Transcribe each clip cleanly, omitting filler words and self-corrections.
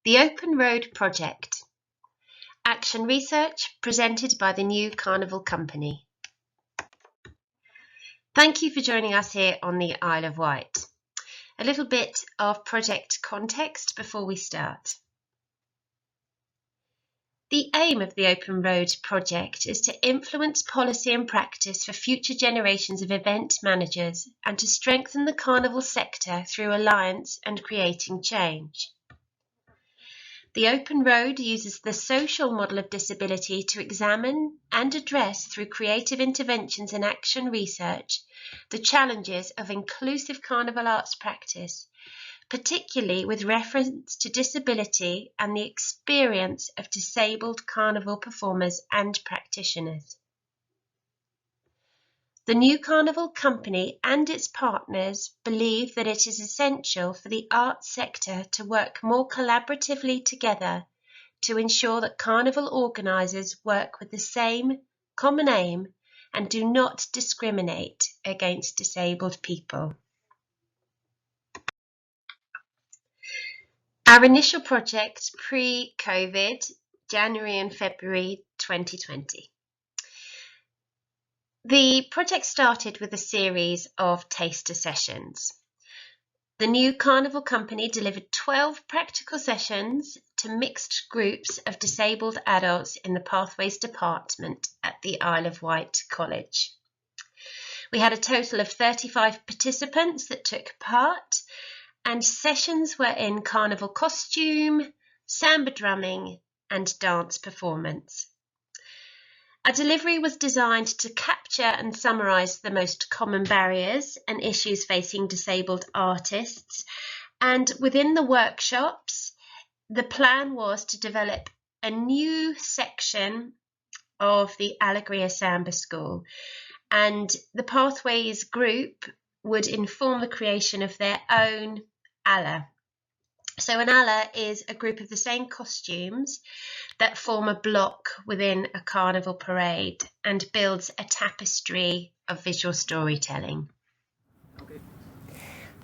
The Open Road Project. Action research presented by the new Carnival company. Thank you for joining us here on the Isle of Wight. A little bit of project context before we start. The aim of the Open Road Project is to influence policy and practice for future generations of event managers and to strengthen the carnival sector through alliance and creating change. The Open Road uses the social model of disability to examine and address through creative interventions and action research the challenges of inclusive carnival arts practice, particularly with reference to disability and the experience of disabled carnival performers and practitioners. The new Carnival company and its partners believe that it is essential for the arts sector to work more collaboratively together to ensure that carnival organisers work with the same common aim and do not discriminate against disabled people. Our initial project pre-COVID, January and February 2020. The project started with a series of taster sessions. The new Carnival company delivered 12 practical sessions to mixed groups of disabled adults in the Pathways Department at the Isle of Wight College. We had a total of 35 participants that took part, and sessions were in carnival costume, samba drumming, and dance performance. Our delivery was designed to capture and summarise the most common barriers and issues facing disabled artists, and within the workshops, the plan was to develop a new section of the Alegria Samba School, and the Pathways group would inform the creation of their own ala. So an ala is a group of the same costumes that form a block within a carnival parade and builds a tapestry of visual storytelling.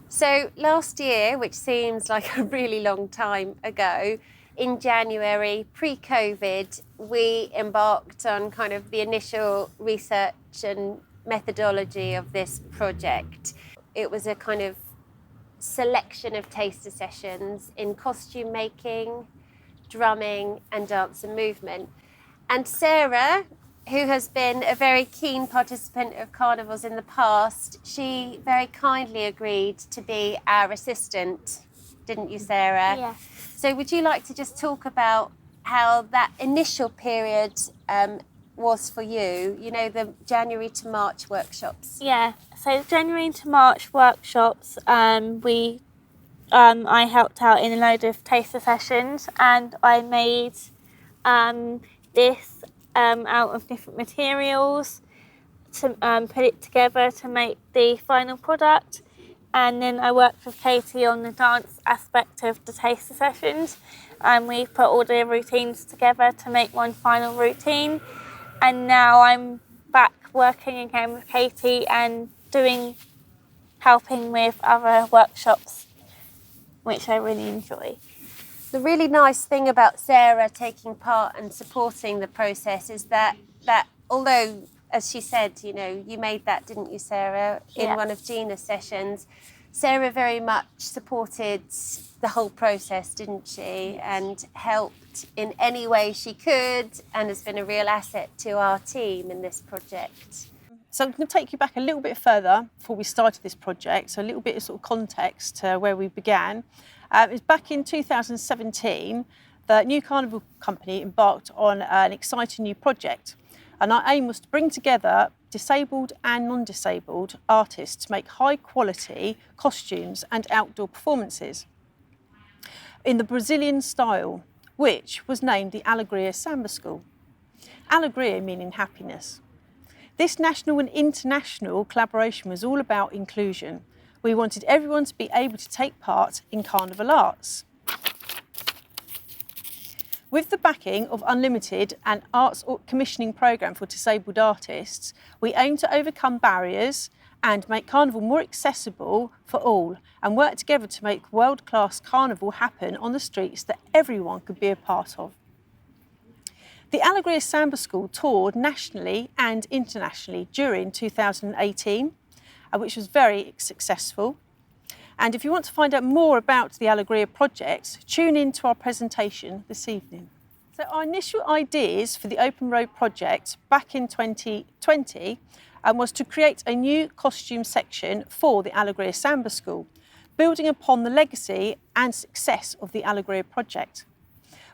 So last year, which seems like a really long time ago, in January, pre-COVID, we embarked on kind of the initial research and methodology of this project. It was a kind of selection of taster sessions in costume making, drumming and dance and movement. And Sarah, who has been a very keen participant of carnivals in the past, she very kindly agreed to be our assistant, didn't you, Sarah? Yeah. So would you like to just talk about how that initial period was for you, you know, the January to March workshops? Yeah, so January to March workshops, I helped out in a load of taster sessions, and I made this out of different materials to put it together to make the final product. And then I worked with Katie on the dance aspect of the taster sessions, and we put all the routines together to make one final routine. And now I'm back working again with Katie and helping with other workshops, which I really enjoy. The really nice thing about Sarah taking part and supporting the process is that although, as she said, you know, you made that, didn't you, Sarah, in one of Gina's sessions, Sarah very much supported the whole process, didn't she, and helped in any way she could, and has been a real asset to our team in this project. So I'm going to take you back a little bit further before we started this project, so a little bit of sort of context to where we began. It was back in 2017, the new Carnival company embarked on an exciting new project, and our aim was to bring together disabled and non-disabled artists to make high quality costumes and outdoor performances in the Brazilian style, which was named the Alegria Samba School. Alegria meaning happiness. This national and international collaboration was all about inclusion. We wanted everyone to be able to take part in carnival arts. With the backing of Unlimited and Arts Commissioning Programme for Disabled Artists, we aim to overcome barriers and make Carnival more accessible for all, and work together to make world-class Carnival happen on the streets that everyone could be a part of. The Alegria Samba School toured nationally and internationally during 2018, which was very successful. And if you want to find out more about the Alegria project, tune in to our presentation this evening. So our initial ideas for the Open Road project back in 2020 was to create a new costume section for the Alegria Samba School, building upon the legacy and success of the Alegria project.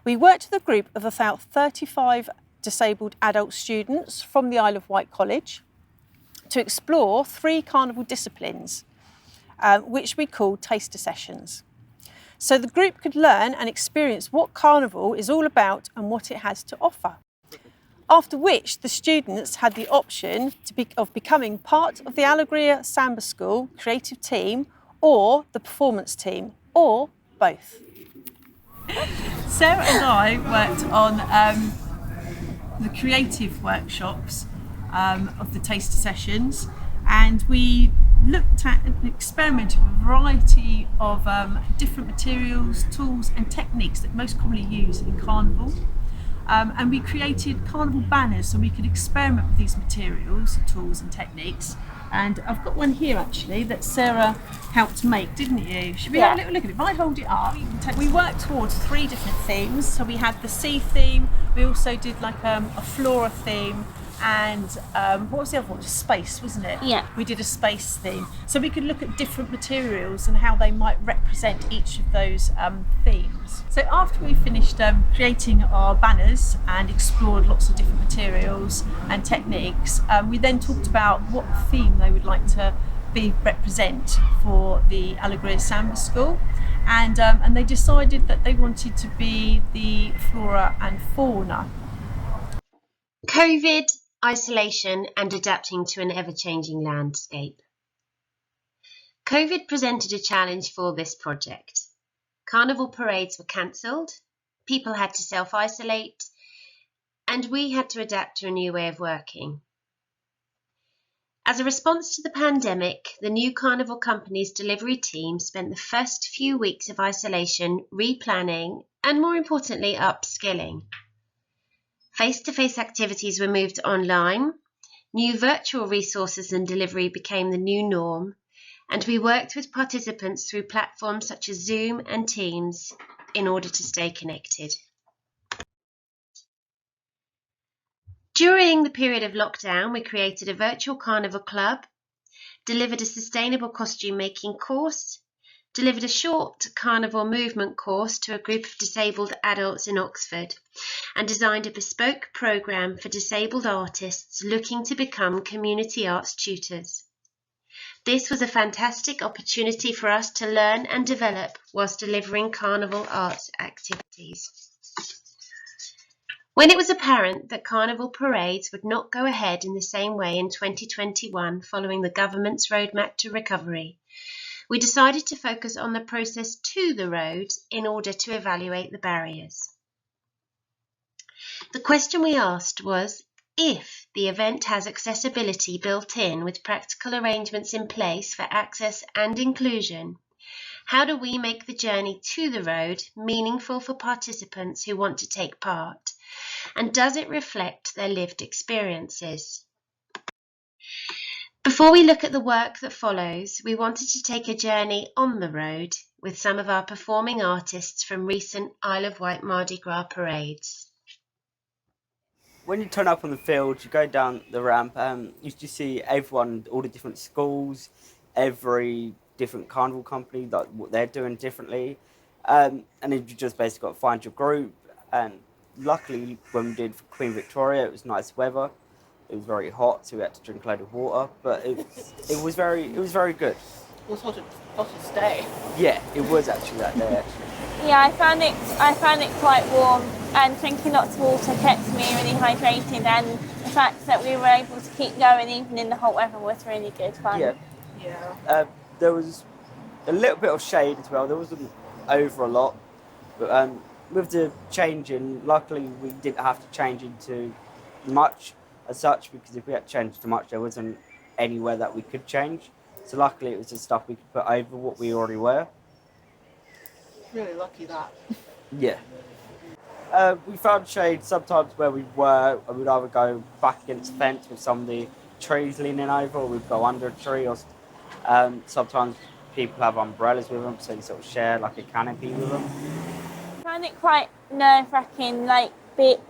We worked with a group of about 35 disabled adult students from the Isle of Wight College to explore 3 Carnival disciplines, which we called taster sessions. So the group could learn and experience what Carnival is all about and what it has to offer. After which the students had the option of becoming part of the Alegria Samba School creative team or the performance team, or both. Sarah and I worked on the creative workshops of the taster sessions, and we looked at and experimented with a variety of different materials, tools and techniques that most commonly used in Carnival. And we created Carnival banners so we could experiment with these materials, tools and techniques. And I've got one here actually that Sarah helped make, didn't you? Should we have a little look at it? If I hold it up, we worked towards 3 different themes. So we had the sea theme, we also did like a flora theme, and what was the other one? Just space, wasn't it? Yeah. We did a space theme. So we could look at different materials and how they might represent each of those themes. So after we finished creating our banners and explored lots of different materials and techniques, we then talked about what theme they would like to represent for the Alegria Samba School. And they decided that they wanted to be the flora and fauna. COVID, isolation and adapting to an ever-changing landscape. COVID presented a challenge for this project. Carnival parades were cancelled, people had to self-isolate, and we had to adapt to a new way of working. As a response to the pandemic, the new Carnival company's delivery team spent the first few weeks of isolation replanning and, more importantly, upskilling. Face-to-face activities were moved online, new virtual resources and delivery became the new norm, and we worked with participants through platforms such as Zoom and Teams in order to stay connected. During the period of lockdown, we created a virtual Carnival club, delivered a sustainable costume making course, delivered a short Carnival movement course to a group of disabled adults in Oxford, and designed a bespoke programme for disabled artists looking to become community arts tutors. This was a fantastic opportunity for us to learn and develop whilst delivering Carnival arts activities. When it was apparent that Carnival parades would not go ahead in the same way in 2021 following the government's roadmap to recovery, we decided to focus on the process to the road in order to evaluate the barriers. The question we asked was, if the event has accessibility built in with practical arrangements in place for access and inclusion, how do we make the journey to the road meaningful for participants who want to take part? And does it reflect their lived experiences? Before we look at the work that follows, we wanted to take a journey on the road with some of our performing artists from recent Isle of Wight Mardi Gras parades. When you turn up on the field, you go down the ramp, you just see everyone, all the different schools, every different Carnival company, like what they're doing differently. And then you just basically got to find your group. And luckily, when we did for Queen Victoria, it was nice weather. It was very hot, so we had to drink a load of water. But it was very good. It was hottest day. Yeah, it was actually that day. Actually. Yeah, I found it quite warm, and drinking lots of water kept me really hydrated, and the fact that we were able to keep going even in the hot weather was really good fun. Yeah. There was a little bit of shade as well. There wasn't over a lot, but with the changing, luckily we didn't have to change into much as such, because if we had changed too much, there wasn't anywhere that we could change. So luckily it was just stuff we could put over what we already were. Really lucky that. Yeah. We found shade sometimes where we were, and we'd either go back against the fence with some of the trees leaning over, or we'd go under a tree, or sometimes people have umbrellas with them, so you sort of share like a canopy with them. I found it quite nerve-wracking, like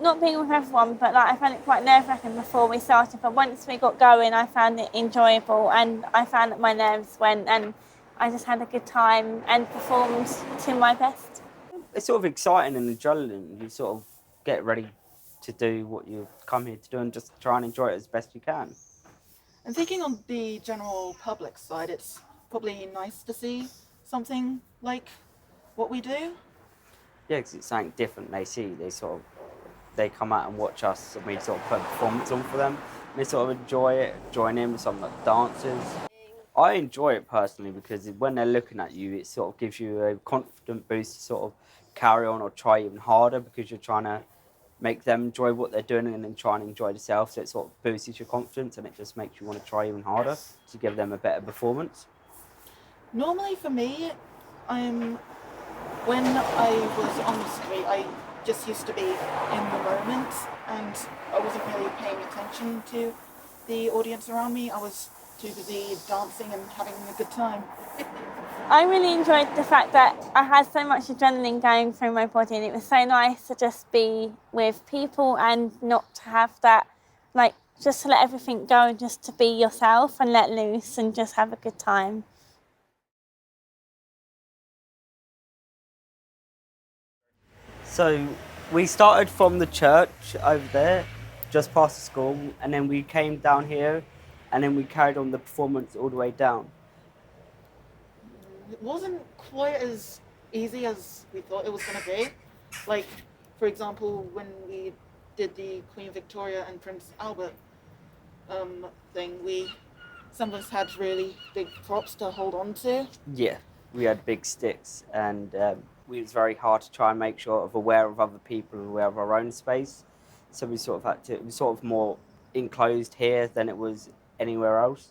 not being with everyone, but like I found it quite nerve-wracking before we started. But once we got going, I found it enjoyable, and I found that my nerves went, and I just had a good time and performed to my best. It's sort of exciting and adrenaline. You sort of get ready to do what you come here to do and just try and enjoy it as best you can. And thinking on the general public side, it's probably nice to see something like what we do. Yeah, because it's something different they see. They come out and watch us, and we sort of put a performance on for them. And they sort of enjoy it, join in with some of the dancers. I enjoy it personally because when they're looking at you, it sort of gives you a confident boost to sort of carry on or try even harder, because you're trying to make them enjoy what they're doing and then try and enjoy yourself. So it sort of boosts your confidence, and it just makes you want to try even harder to give them a better performance. Normally for me, when I was on the street, I just used to be in the moment, and I wasn't really paying attention to the audience around me. I was too busy dancing and having a good time. I really enjoyed the fact that I had so much adrenaline going through my body, and it was so nice to just be with people and not to have that, like, just to let everything go and just to be yourself and let loose and just have a good time. So we started from the church over there, just past the school, and then we came down here, and then we carried on the performance all the way down. It wasn't quite as easy as we thought it was going to be. Like, for example, when we did the Queen Victoria and Prince Albert thing, some of us had really big props to hold on to. Yeah, we had big sticks, and it was very hard to try and make sure of aware of other people and aware of our own space. So we sort of had to, it was sort of more enclosed here than it was anywhere else.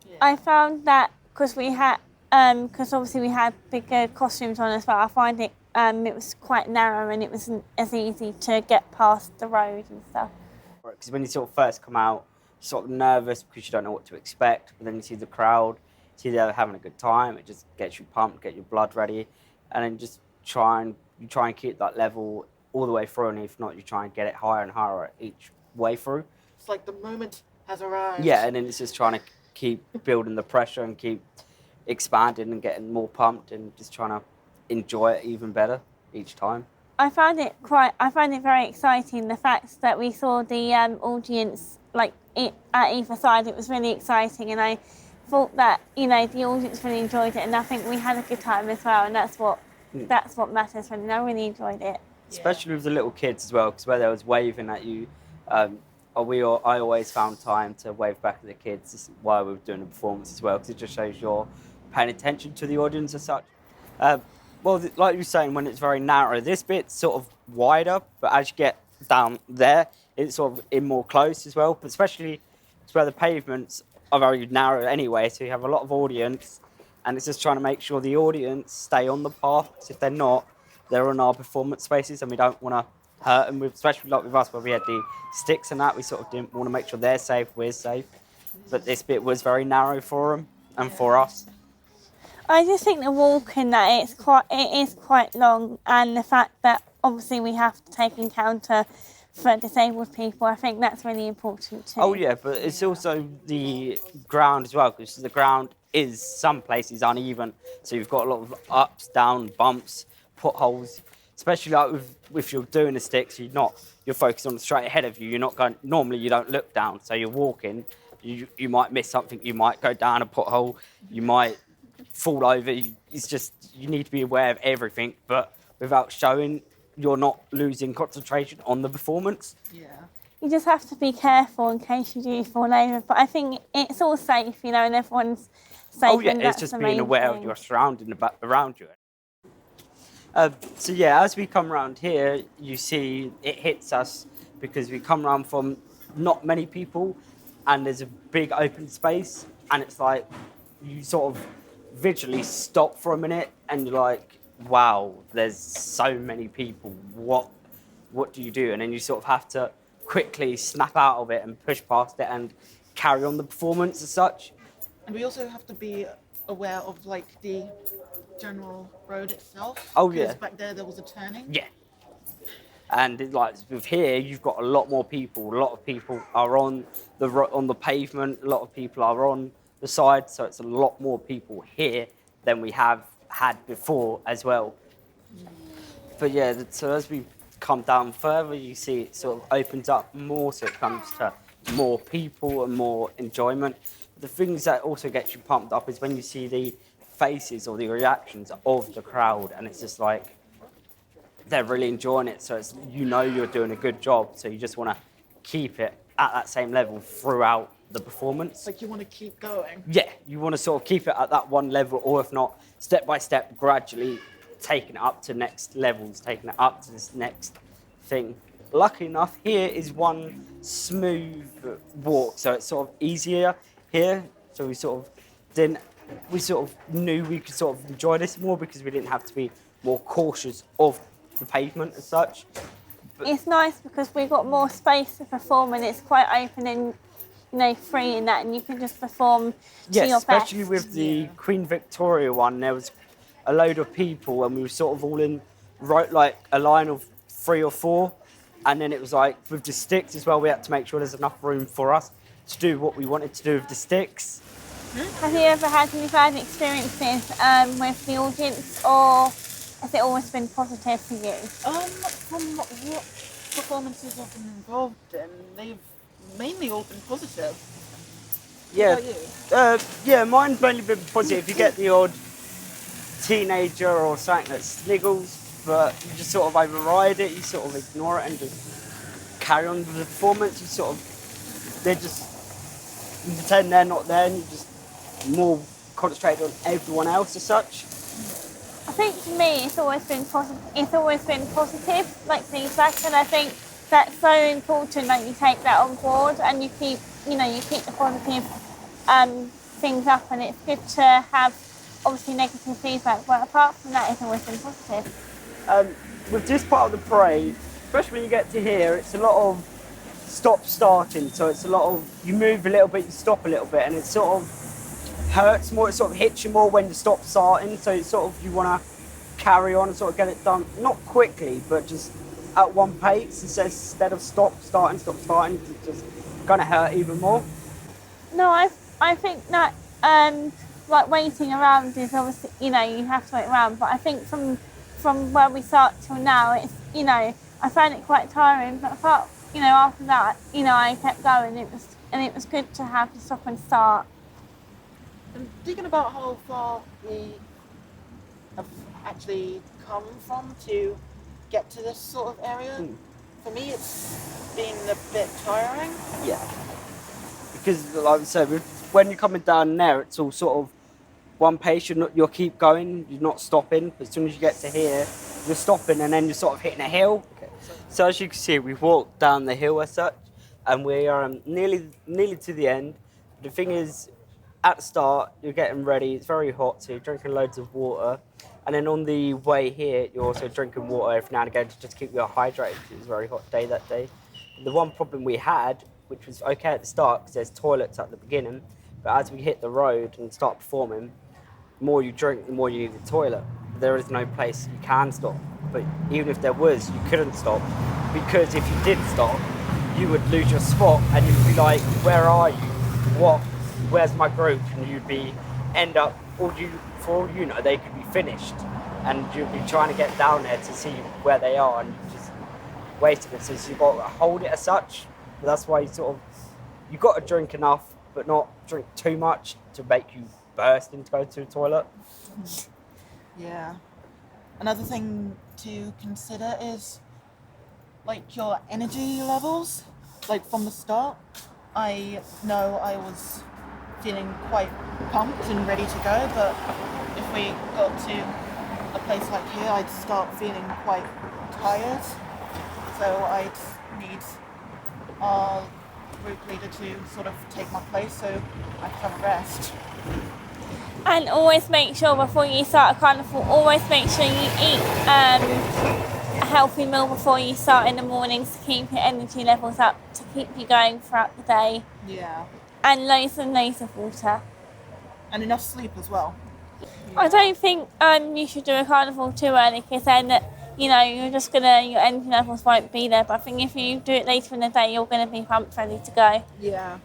Yeah. I found that because obviously we had bigger costumes on as well, I find it was quite narrow, and it wasn't as easy to get past the road and stuff. Because when you sort of first come out, you're sort of nervous because you don't know what to expect, but then you see the crowd, see they're having a good time, it just gets you pumped, get your blood ready, and then just try and keep that level all the way through, and if not, you try and get it higher and higher each way through. It's like the moment has arrived. Yeah, and then it's just trying to keep building the pressure and keep expanding and getting more pumped and just trying to enjoy it even better each time. I found it very exciting, the fact that we saw the audience at either side. It was really exciting, and I thought that the audience really enjoyed it, and I think we had a good time as well, and that's what matters. And I really enjoyed it. Especially with the little kids as well, because where they was waving at you, I always found time to wave back at the kids while we were doing the performance as well, because it just shows you're paying attention to the audience as such. Well, like you were saying, when it's very narrow, this bit's sort of wider, but as you get down there, it's sort of in more close as well. But especially it's where the pavements are very narrow anyway, so you have a lot of audience, and it's just trying to make sure the audience stay on the path, because if they're not, they're on our performance spaces, and we don't want to hurt them, especially like with us where we had the sticks and that, we sort of didn't want to make sure they're safe, we're safe. But this bit was very narrow for them and for us. I just think the walk in that it is quite long, and the fact that obviously we have to take encounter for disabled people, I think that's really important too. Oh yeah, but it's also the ground as well, because the ground is some places uneven, so you've got a lot of ups, down, bumps, potholes. Especially like if you're doing the sticks, you're focused on the straight ahead of you. You're not going. Normally, you don't look down, so you're walking. You might miss something. You might go down a pothole. You might fall over. It's just you need to be aware of everything, but without showing, you're not losing concentration on the performance. Yeah. You just have to be careful in case you do fall over. But I think it's all safe, and everyone's safe. Oh yeah, and it's just being aware of your surrounding around you. So yeah, as we come around here, you see it hits us because we come around from not many people, and there's a big open space, and it's like you sort of visually stop for a minute, and you're like, wow, there's so many people. What do you do? And then you sort of have to quickly snap out of it and push past it and carry on the performance as such. And we also have to be aware of like the general road itself. Oh, 'cause yeah. back there was a turning. Yeah. And like with here, you've got a lot more people. A lot of people are on the pavement. A lot of people are on the side. So it's a lot more people here than we have had before as well. But yeah, so as we come down further, you see it sort of opens up more. So it comes to more people and more enjoyment. The things that also gets you pumped up is when you see the faces or the reactions of the crowd, and it's just like, they're really enjoying it, so it's, you're doing a good job, so you just want to keep it at that same level throughout the performance. Like you want to keep going. Yeah, you want to sort of keep it at that one level, or if not, step by step, gradually taking it up to next levels, taking it up to this next thing. Lucky enough, here is one smooth walk, so it's sort of easier here, so we sort of knew we could sort of enjoy this more because we didn't have to be more cautious of the pavement as such. It's nice because we've got more space to perform, and it's quite open and free in that, and you can just perform to your best. Especially with the Queen Victoria one, there was a load of people, and we were sort of all in like a line of 3 or 4, and then it was like with the sticks as well, we had to make sure there's enough room for us to do what we wanted to do with the sticks. Have you ever had any bad experiences with the audience, or has it always been positive for you? From what performances I've been involved in, they've mainly all been positive. Yeah, What about you? yeah, mine's mainly been positive. You get the odd teenager or something that sniggles, but you just sort of override it, you sort of ignore it and just carry on with the performance. They just you pretend they're not there, and you just more concentrated on everyone else as such. I think for me, it's always been positive. It's always been positive, like feedback, and I think that's so important that you take that on board and you keep the positive things up. And it's good to have obviously negative feedback, but apart from that, it's always been positive. With this part of the parade, especially when you get to here, it's a lot of stop-starting. So it's a lot of you move a little bit, you stop a little bit, and it sort of hurts more. It sort of hits you more when you stop starting. So it's sort of you want to carry on and sort of get it done, not quickly, but just at one pace instead of stop starting. It's just gonna hurt even more. No, I think that like waiting around is obviously you have to wait around, but I think from where we start till now, it's I found it quite tiring, but after that I kept going. It was good to have the stop and start. And thinking about how far we have actually come from to get to this sort of area, for me it's been a bit tiring. Yeah. Because, like I said, when you're coming down there, it's all sort of one pace. You'll keep going. You're not stopping. As soon as you get to here, you're stopping, and then you're sort of hitting a hill. Okay. So as you can see, we've walked down the hill as such, and we are nearly to the end. The thing is, at the start, you're getting ready. It's very hot, so you're drinking loads of water. And then on the way here, you're also drinking water every now and again to just keep you hydrated. It was a very hot day that day. The one problem we had, which was okay at the start because there's toilets at the beginning, but as we hit the road and start performing, the more you drink, the more you need the toilet. There is no place you can stop. But even if there was, you couldn't stop, because if you did stop, you would lose your spot and you'd be like, where are you? Where's my group? And you'd be for all you know, they could be finished, and you'd be trying to get down there to see where they are, and you just wasted it. So you've got to hold it as such. But that's why you've got to drink enough, but not drink too much to make you burst and to go to the toilet. Yeah. Another thing to consider is like your energy levels. Like from the start, I know I was feeling quite pumped and ready to go, but if we got to a place like here, I'd start feeling quite tired. So I'd need our group leader to sort of take my place so I can have a rest. And always make sure before you start a carnival, always make sure you eat a healthy meal before you start in the mornings to keep your energy levels up, to keep you going throughout the day. Yeah. And loads of water. And enough sleep as well. I don't think you should do a carnival too early, because then your energy levels won't be there. But I think if you do it later in the day, you're going to be pumped, ready to go. Yeah.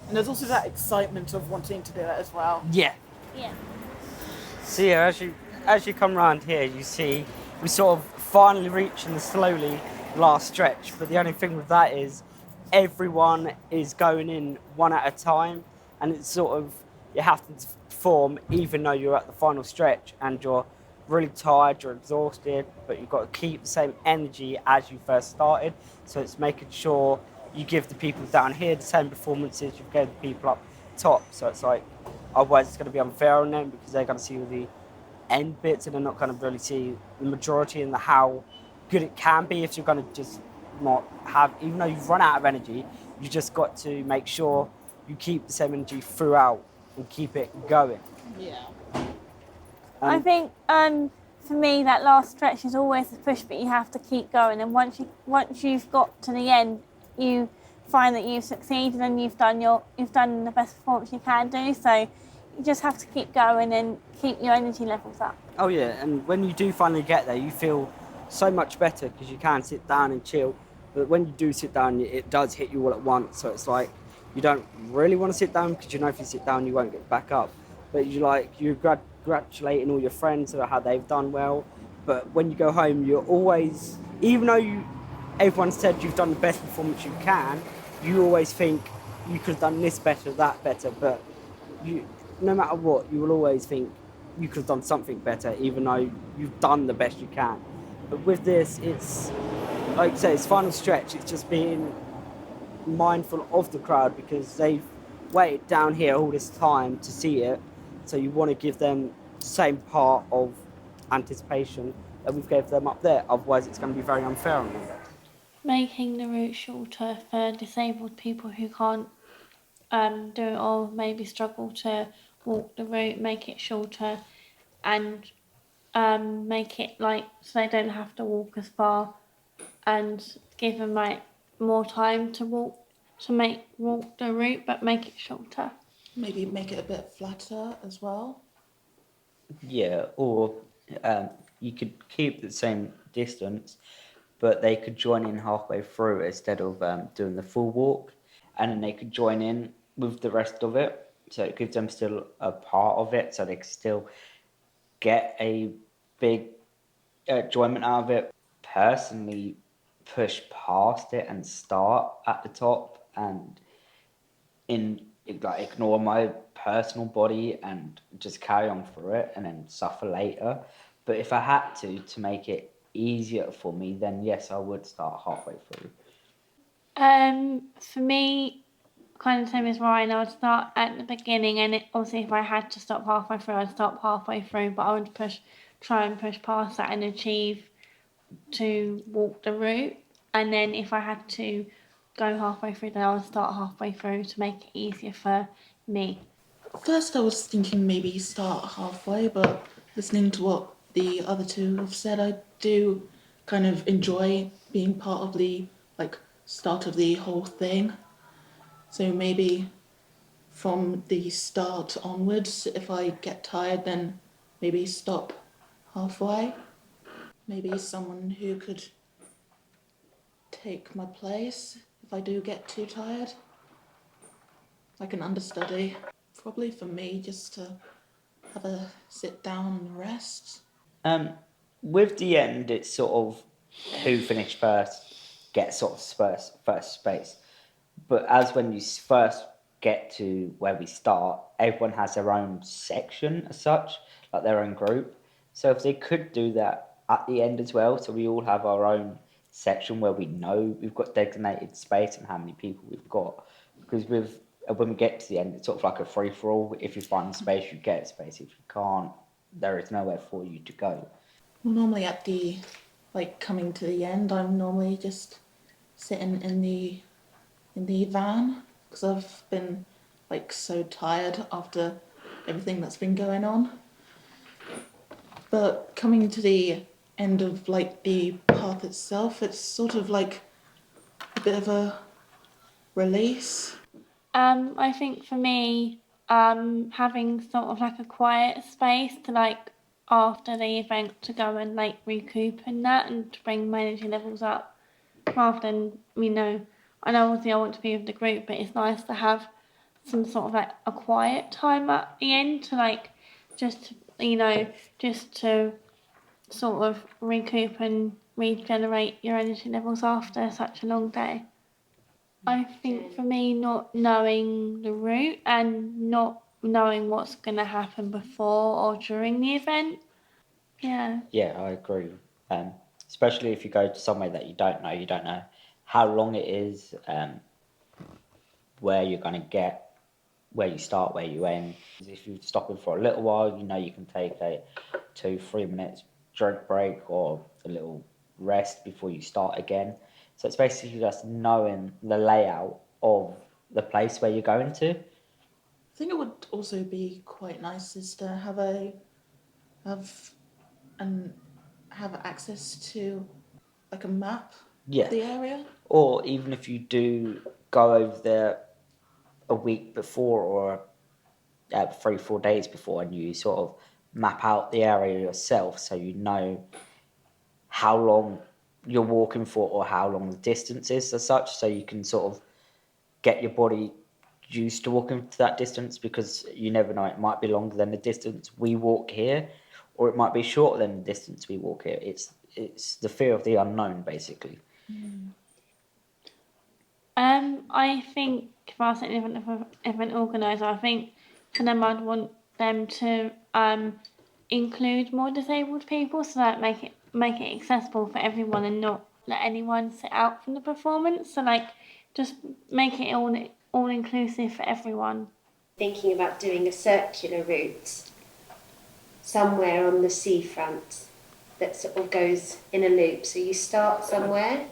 And there's also that excitement of wanting to do it as well. Yeah. Yeah. So yeah, as you come around here, you see we sort of finally reaching the slowly last stretch. But the only thing with that is everyone is going in one at a time, and it's sort of you have to perform even though you're at the final stretch and you're really tired, you're exhausted, but you've got to keep the same energy as you first started. So it's making sure you give the people down here the same performances you gave the people up top. So it's like, otherwise it's going to be unfair on them because they're going to see all the end bits and they're not going to really see the majority and how good it can be if you're going to just not have, even though you've run out of energy, you just got to make sure you keep the same energy throughout and keep it going. Yeah. I think for me that last stretch is always a push, but you have to keep going. And once you've got to the end, you find that you've succeeded and you've done the best performance you can do. So you just have to keep going and keep your energy levels up. Oh yeah, and when you do finally get there, you feel so much better because you can sit down and chill. But when you do sit down, it does hit you all at once. So it's like you don't really want to sit down because you know if you sit down, you won't get back up. But you're congratulating all your friends about how they've done well. But when you go home, you're always, even though everyone said you've done the best performance you can, you always think you could have done this better, that better. But no matter what, you will always think you could have done something better, even though you've done the best you can. But with this, it's, like you say, it's final stretch. It's just being mindful of the crowd because they've waited down here all this time to see it. So you want to give them the same part of anticipation that we've gave them up there. Otherwise, it's going to be very unfair on them. Making the route shorter for disabled people who can't do it or maybe struggle to walk the route, make it shorter and make it so they don't have to walk as far, and give them more time to walk the route, but make it shorter. Maybe make it a bit flatter as well. Yeah, or you could keep the same distance, but they could join in halfway through instead of doing the full walk, and then they could join in with the rest of it. So it gives them still a part of it, so they could still get a big enjoyment out of it. Personally, push past it and start at the top and ignore my personal body and just carry on through it and then suffer later. But if I had to make it easier for me, then yes, I would start halfway through. For me, kind of the same as Ryan, I would start at the beginning, and obviously if I had to stop halfway through, I'd stop halfway through, but I would try and push past that and achieve to walk the route. And then if I had to go halfway through, then I would start halfway through to make it easier for me. First, I was thinking maybe start halfway, but listening to what the other two have said, I do kind of enjoy being part of the start of the whole thing. So maybe from the start onwards, if I get tired, then maybe stop halfway. Maybe someone who could take my place if I do get too tired, like an understudy. Probably for me, just to have a sit down and rest. With the end, it's sort of who finished first gets sort of first space. But as when you first get to where we start, everyone has their own section as such, like their own group. So if they could do that at the end as well, so we all have our own section where we know we've got designated space and how many people we've got. Because when we get to the end, it's sort of like a free for all. If you find space, you get space. If you can't, there is nowhere for you to go. Well, normally at the coming to the end, I'm normally just sitting in the in the van because I've been like so tired after everything that's been going on. But coming to the end of like the path itself, it's sort of like a bit of a release. I think for me, having sort of like a quiet space to like after the event to go and like recoup and that and to bring my energy levels up rather than, I know obviously I want to be with the group, but it's nice to have some sort of like a quiet time at the end to like just, just to sort of recoup and regenerate your energy levels after such a long day. I think for me, not knowing the route and not knowing what's going to happen before or during the event. Yeah. Yeah, I agree. Especially if you go to somewhere that you don't know how long it is, where you're going to get, where you start, where you end. If you're stopping for a little while, you can take a 2-3 minutes drink break or a little rest before you start again. So it's basically just knowing the layout of the place where you're going to. I think it would also be quite nice is to have access to like a map Yeah. of the area. Or even if you do go over there a week before or 3-4 days before, and you sort of map out the area yourself, so you know how long you're walking for or how long the distance is as such, so you can sort of get your body used to walking to that distance, because you never know, it might be longer than the distance we walk here, or it might be shorter than the distance we walk here. It's the fear of the unknown, basically. I think if I was an event organiser, I think for them I'd want them to include more disabled people, so that make it accessible for everyone and not let anyone sit out from the performance. So like just make it all inclusive for everyone. Thinking about doing a circular route somewhere on the seafront that sort of goes in a loop. So you start somewhere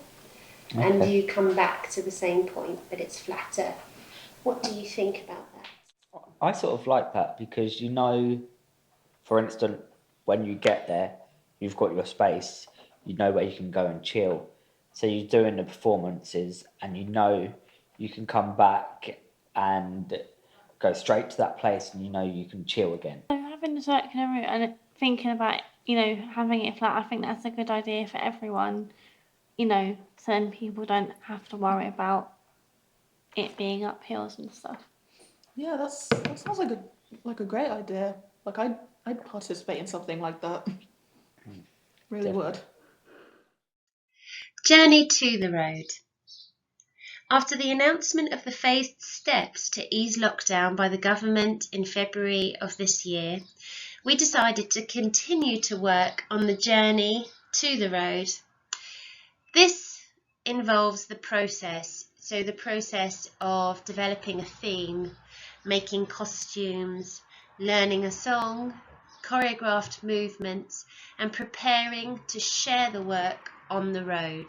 and Okay. you come back to the same point, but it's flatter. What do you think about that? I sort of like that, because for instance, when you get there, you've got your space, you know where you can go and chill. So you're doing the performances and you can come back and go straight to that place, and you can chill again. So having the circular route and thinking about, having it flat, I think that's a good idea for everyone, so then people don't have to worry about it being up hills and stuff. Yeah, that sounds like a great idea. Like I'd participate in something like that. Really Definitely. would. Journey to the road. After the announcement of the phased steps to ease lockdown by the government in February of this year, we decided to continue to work on the journey to the road. This involves the process of developing a theme, making costumes, learning a song, choreographed movements, and preparing to share the work on the road.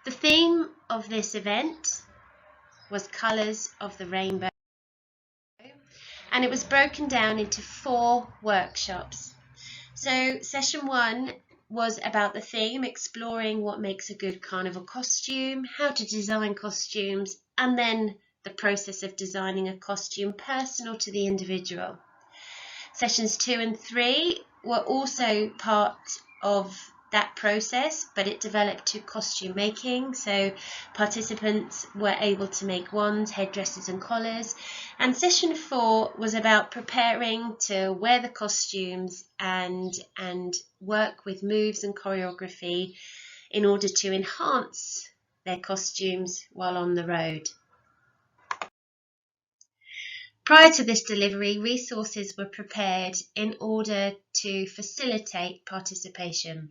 The theme of this event was Colours of the Rainbow, and it was broken down into 4 workshops. So session 1 was about the theme, exploring what makes a good carnival costume, how to design costumes, and then the process of designing a costume personal to the individual. Sessions 2 and 3 were also part of that process, but it developed to costume making. So participants were able to make wands, headdresses and collars. And session 4 was about preparing to wear the costumes and work with moves and choreography in order to enhance their costumes while on the road. Prior to this delivery, resources were prepared in order to facilitate participation.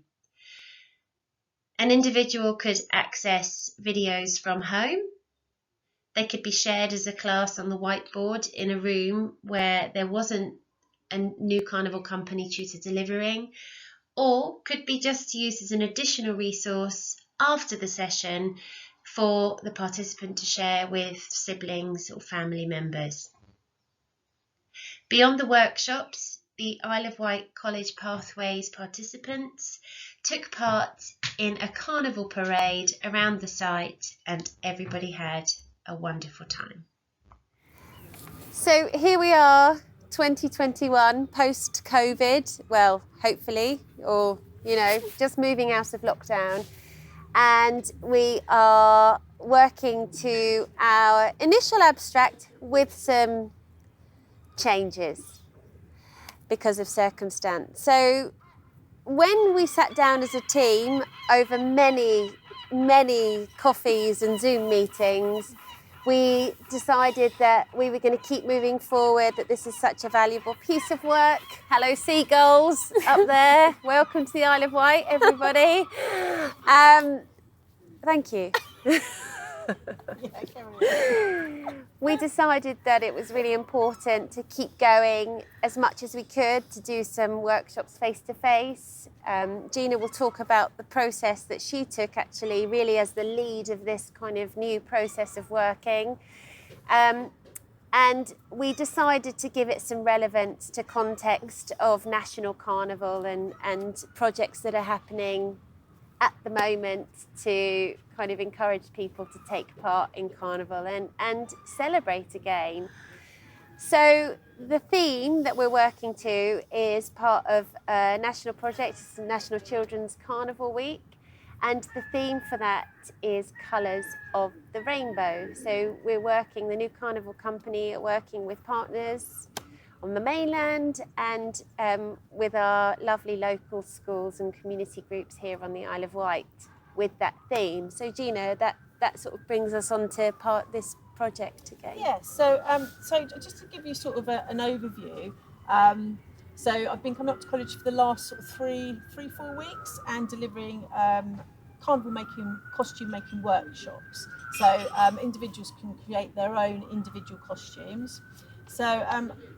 An individual could access videos from home. They could be shared as a class on the whiteboard in a room where there wasn't a new Carnival company tutor delivering, or could be just used as an additional resource after the session for the participant to share with siblings or family members. Beyond the workshops, the Isle of Wight College Pathways participants took part in a carnival parade around the site, and everybody had a wonderful time. So here we are, 2021, post-COVID, well, hopefully, or, just moving out of lockdown. And we are working to our initial abstract with some changes because of circumstance. So when we sat down as a team over many coffees and Zoom meetings, we decided that we were going to keep moving forward, that this is such a valuable piece of work. Hello, seagulls up there. Welcome to the Isle of Wight, everybody. Thank you. We decided that it was really important to keep going as much as we could, to do some workshops face-to-face. Gina will talk about the process that she took, actually, really as the lead of this kind of new process of working. And we decided to give it some relevance to context of National Carnival and projects that are happening at the moment to kind of encourage people to take part in Carnival and celebrate again. So the theme that we're working to is part of a national project, it's the National Children's Carnival Week, and the theme for that is Colours of the Rainbow. So we're working, the new Carnival company are working with partners on the mainland and with our lovely local schools and community groups here on the Isle of Wight with that theme. So Gina, that sort of brings us on to this project again. Yeah, so just to give you sort of an overview, so I've been coming up to college for the last sort of 4 weeks and delivering carnival making, costume making workshops. So individuals can create their own individual costumes. So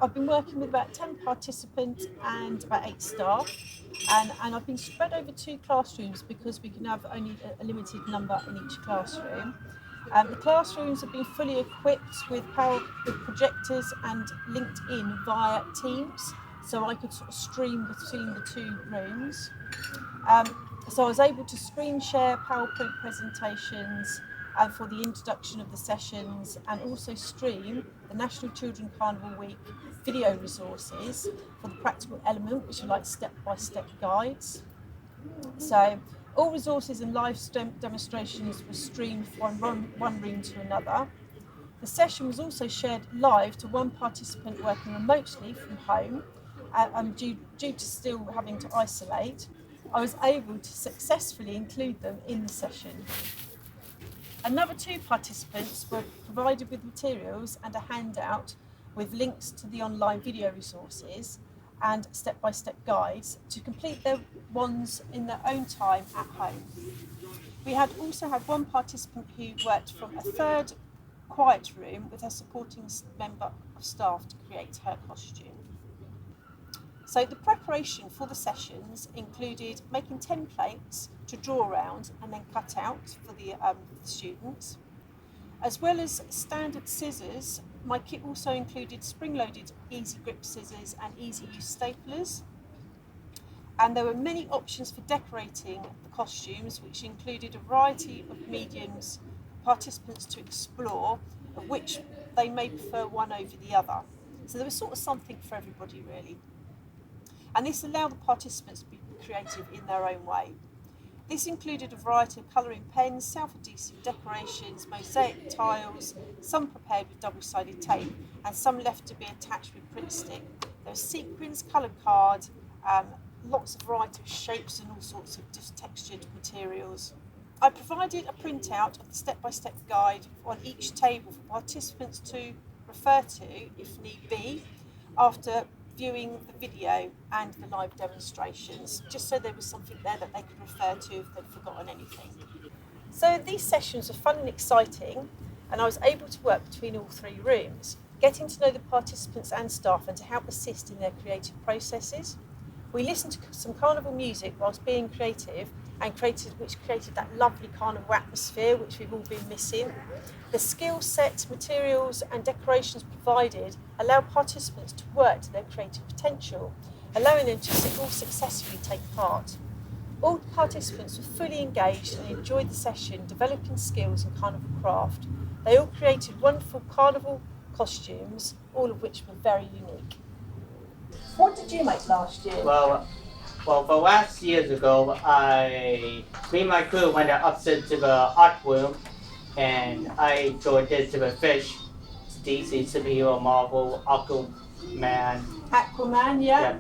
I've been working with about 10 participants and about 8 staff, and I've been spread over 2 classrooms because we can have only a limited number in each classroom. The classrooms have been fully equipped with projectors and linked in via Teams, so I could sort of stream between the 2 rooms. So I was able to screen share PowerPoint presentations for the introduction of the sessions, and also stream the National Children Carnival Week video resources for the practical element, which are like step-by-step guides. So all resources and live demonstrations were streamed from one room to another. The session was also shared live to one participant working remotely from home, and due to still having to isolate, I was able to successfully include them in the session. Another 2 participants were provided with materials and a handout with links to the online video resources and step-by-step guides to complete their ones in their own time at home. We also had one participant who worked from a 3rd quiet room with a supporting member of staff to create her costume. So the preparation for the sessions included making templates to draw around and then cut out for the students. As well as standard scissors, my kit also included spring-loaded easy grip scissors and easy use staplers. And there were many options for decorating the costumes, which included a variety of mediums for participants to explore, of which they may prefer one over the other. So there was sort of something for everybody, really. And this allowed the participants to be creative in their own way. This included a variety of colouring pens, self-adhesive decorations, mosaic tiles, some prepared with double-sided tape, and some left to be attached with print stick. There was sequins, coloured card, lots of variety of shapes and all sorts of just textured materials. I provided a printout of the step-by-step guide on each table for participants to refer to, if need be, after viewing the video and the live demonstrations, just so there was something there that they could refer to if they'd forgotten anything. So these sessions were fun and exciting, and I was able to work between all 3 rooms, getting to know the participants and staff and to help assist in their creative processes. We listened to some carnival music whilst being creative, which created that lovely carnival atmosphere which we've all been missing. The skill set, materials and decorations provided allow participants to work to their creative potential, allowing them to all successfully take part. All participants were fully engaged and enjoyed the session, developing skills in carnival craft. They all created wonderful carnival costumes, all of which were very unique. What did you make last year? Well, for last years ago, me and my crew went upstairs to the art room, and I enjoyed this with fish, DC superhero, Marvel, Aquaman. Aquaman, yeah. Yeah.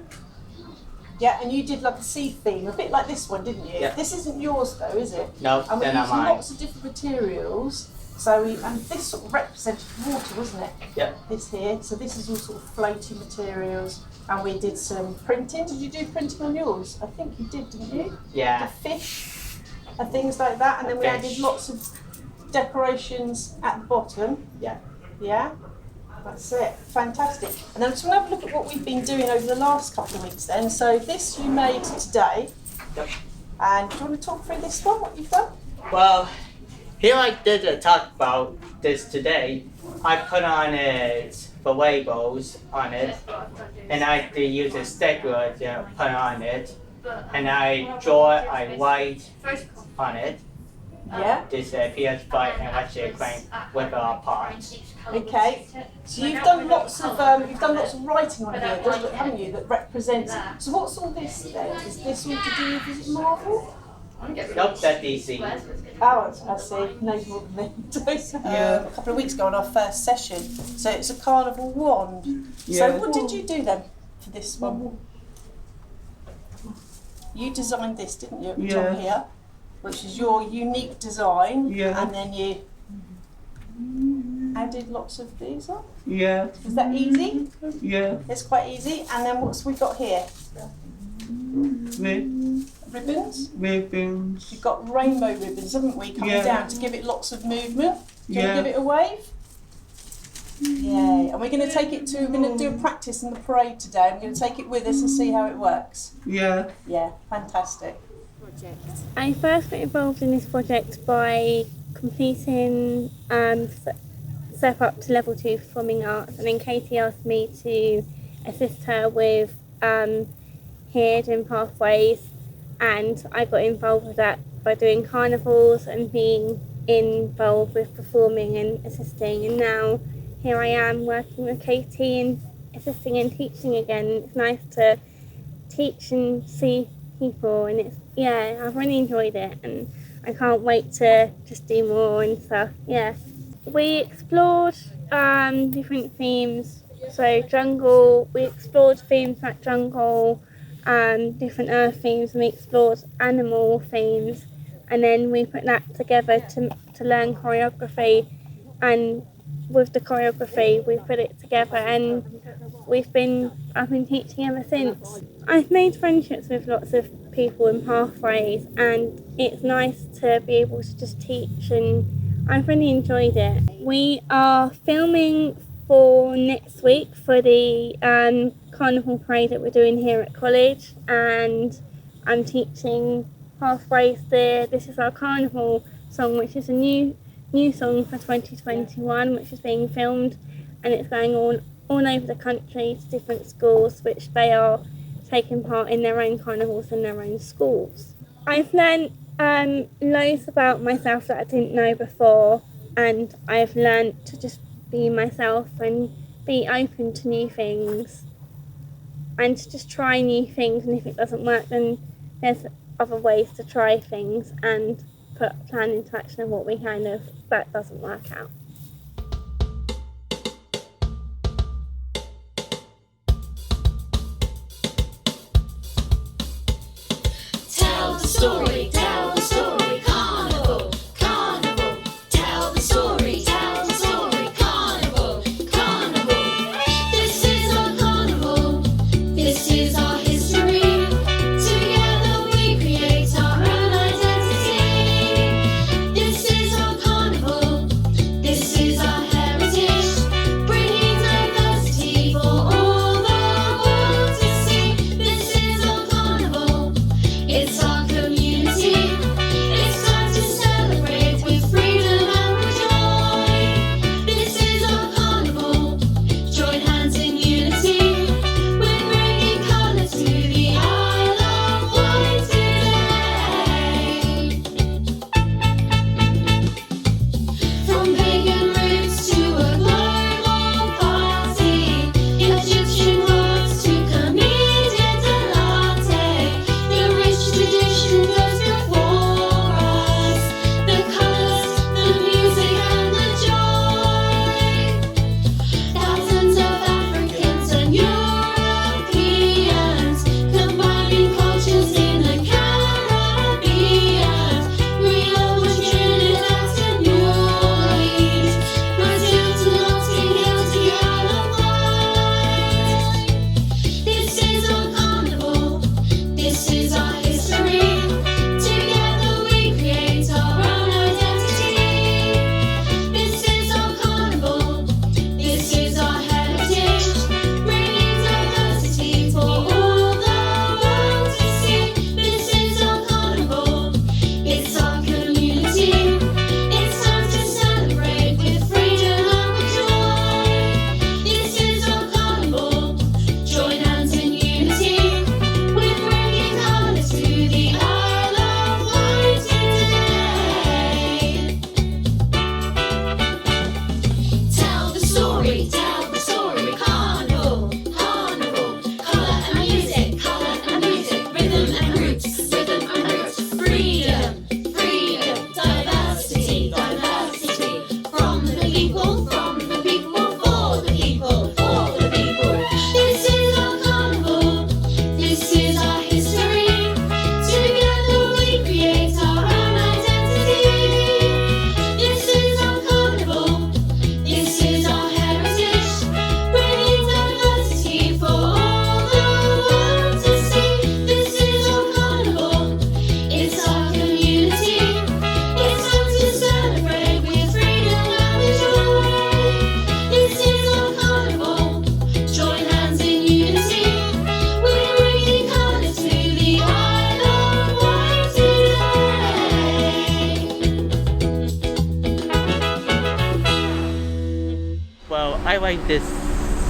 Yeah, and you did like a sea theme, a bit like this one, didn't you? Yeah. This isn't yours though, is it? No, And we they're used not mine. lots of different materials. And this sort of represented water, wasn't it? Yeah. This here. So this is all sort of floating materials. And we did some printing. Did you do printing on yours? I think you did, didn't you? Yeah. The fish and things like that. And then we added lots of decorations at the bottom. Yeah. Yeah? That's it. Fantastic. And then let's have a look at what we've been doing over the last couple of weeks then. So this you made today. Yep. And do you want to talk through this one, what you've done? Well, here I did talk about this today. I put on the labels on it, and I did use a sticker to put on it, and I write on it. Yeah. This PS5 and electric crane with a pot. Okay. So you've done lots of writing on here, haven't you? That represents. So what's all this then? Is this all to do with, is it Marvel? Nope, that's DC. Oh, I see. No more than me. A couple of weeks ago on our first session. So it's a carnival wand. So what did you do then for this one? You designed this, didn't you, at the top here? Which is your unique design. Yeah. And then you added lots of these on. Yeah. Is that easy? Yeah. It's quite easy. And then what's we got here? Ribbons. Ribbons. We've got rainbow ribbons, haven't we, coming down to give it lots of movement. Do you want to give it a wave? Yay. And we're going to do a practice in the parade today. I'm going to take it with us and see how it works. Yeah. Yeah, fantastic. I first got involved in this project by completing step up to level 2 performing arts, and then Katie asked me to assist her with hidden pathways, and I got involved with that by doing carnivals and being involved with performing and assisting, and now here I am working with Katie and assisting and teaching again. It's nice to teach and see people, and I've really enjoyed it, and I can't wait to just do more and stuff. Yeah, we explored different themes. So jungle, we explored themes like jungle, different earth themes, and we explored animal themes, and then we put that together to learn choreography, and with the choreography we put it together, and I've been teaching ever since. I've made friendships with lots of people in pathways, and it's nice to be able to just teach, and I've really enjoyed it. We are filming for next week for the carnival parade that we're doing here at college, and I'm teaching pathways there. This is our carnival song, which is a new song for 2021, which is being filmed, and it's going all over the country to different schools, which they are taking part in their own carnivals in their own schools. I've learned loads about myself that I didn't know before, and I've learned to just be myself and be open to new things and to just try new things, and if it doesn't work then there's other ways to try things and put a plan into action of what we can if that doesn't work out. Tell the story, carnival, carnival. Tell the story, carnival, carnival. This is our carnival, this is our history. Together we create our own identity. This is our carnival, this is our heritage. Bringing diversity for all the world to see. This is our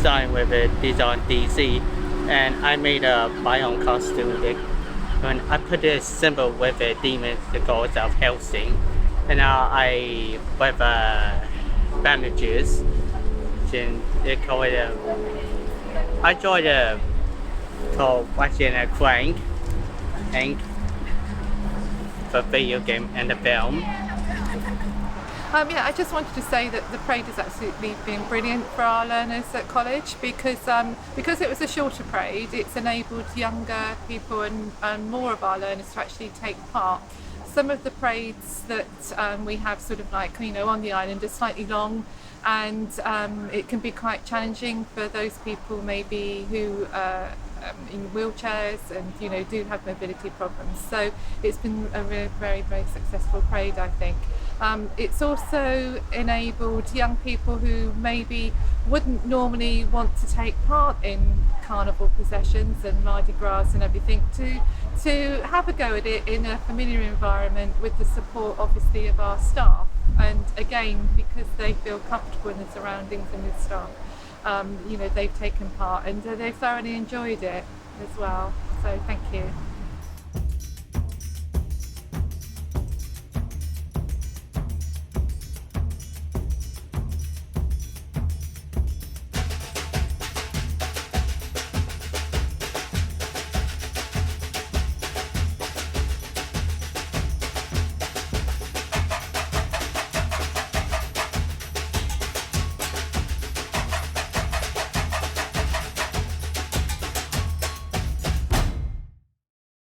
starting with a design DC, and I made a biome costume. When I put a symbol with a demon, the gods of Helsing, and I with bandages. Then they call it I joined called watching a crank and for video game and the film. Yeah, I just wanted to say that the parade has absolutely been brilliant for our learners at college because it was a shorter parade. It's enabled younger people and more of our learners to actually take part. Some of the parades that we have sort of like, on the island are slightly long, and it can be quite challenging for those people maybe who in wheelchairs and do have mobility problems. So it's been a very, very successful parade, I think. It's also enabled young people who maybe wouldn't normally want to take part in carnival processions and Mardi Gras and everything to have a go at it in a familiar environment with the support obviously of our staff, and again because they feel comfortable in the surroundings and with staff, they've taken part and they've thoroughly enjoyed it as well. So thank you.